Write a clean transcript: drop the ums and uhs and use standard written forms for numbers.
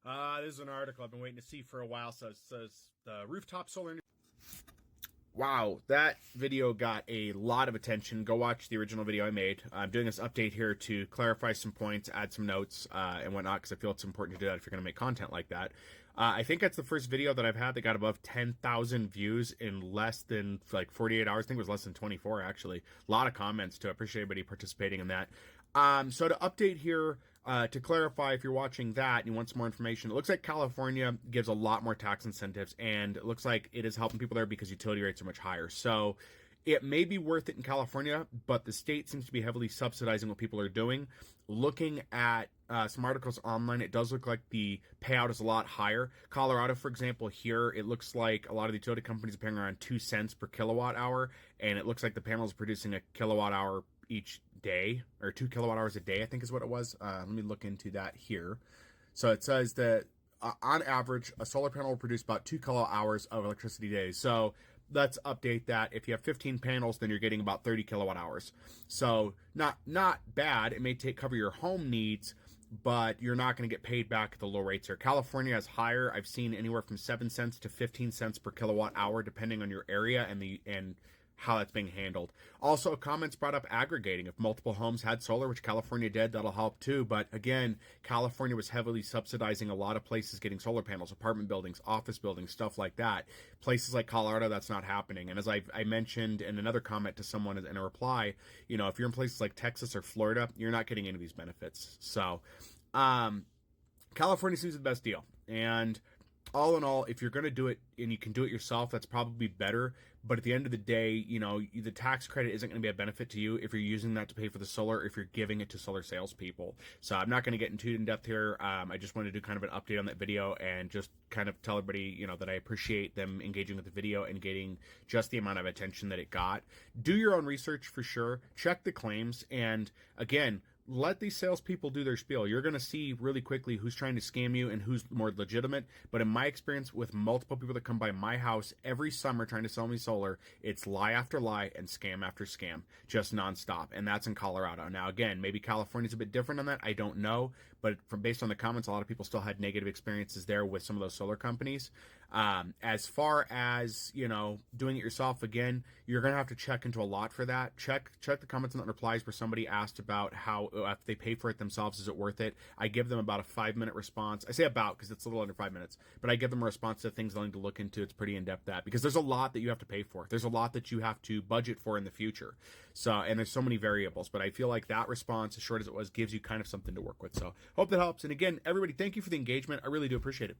This is an article I've been waiting to see for a while. So it says the rooftop solar. Wow, that video got a lot of attention. Go watch the original video I made. I'm doing this update here to clarify some points, add some notes, and whatnot, because I feel it's important to do that if you're going to make content like that. I think that's the first video that I've had that got above 10,000 views in less than like 48 hours. I think it was less than 24, actually. A lot of comments, too. I appreciate everybody participating in that. So to update here, to clarify, if you're watching that and you want some more information, it looks like California gives a lot more tax incentives, and it looks like it is helping people there because utility rates are much higher. So it may be worth it in California, but the state seems to be heavily subsidizing what people are doing. Looking at some articles online, it does look like the payout is a lot higher. Colorado, for example, here, it looks like a lot of the utility companies are paying around 2 cents per kilowatt hour, and it looks like the panels are producing a kilowatt hour each day, or 2 kilowatt hours a day, I think is what it was. Let me look into that here. So it says that on average, a solar panel will produce about 2 kilowatt hours of electricity a day. So let's update that. If you have 15 panels, then you're getting about 30 kilowatt hours. So not bad. It may cover your home needs, but you're not going to get paid back at the low rates here. California is higher. I've seen anywhere from 7 cents to 15 cents per kilowatt hour, depending on your area and how that's being handled. Also, comments brought up aggregating. If multiple homes had solar, which California did, that'll help too. But again, California was heavily subsidizing a lot of places getting solar panels, apartment buildings, office buildings, stuff like that. Places like Colorado, that's not happening. And as I mentioned in another comment to someone in a reply, if you're in places like Texas or Florida, you're not getting any of these benefits. So, California seems the best deal. And all in all, if you're going to do it and you can do it yourself, that's probably better. But at the end of the day, the tax credit isn't going to be a benefit to you if you're using that to pay for the solar, if you're giving it to solar salespeople. So I'm not going to get into in depth here. I just wanted to do kind of an update on that video and just kind of tell everybody, that I appreciate them engaging with the video and getting just the amount of attention that it got. Do your own research for sure. Check the claims. And again, let these salespeople do their spiel. You're going to see really quickly who's trying to scam you and who's more legitimate. But in my experience with multiple people that come by my house every summer trying to sell me solar, it's lie after lie and scam after scam, just nonstop. And that's in Colorado. Now, again, maybe California's a bit different on that. I don't know. But based on the comments, a lot of people still had negative experiences there with some of those solar companies. As far as, doing it yourself, again, you're going to have to check into a lot for that. Check the comments and the replies where somebody asked about how, if they pay for it themselves, is it worth it? I give them about a 5-minute response. I say about because it's a little under 5 minutes, but I give them a response to things they'll need to look into. It's pretty in-depth because there's a lot that you have to pay for. There's a lot that you have to budget for in the future. So, and there's so many variables, but I feel like that response, as short as it was, gives you kind of something to work with. So hope that helps. And again, everybody, thank you for the engagement. I really do appreciate it.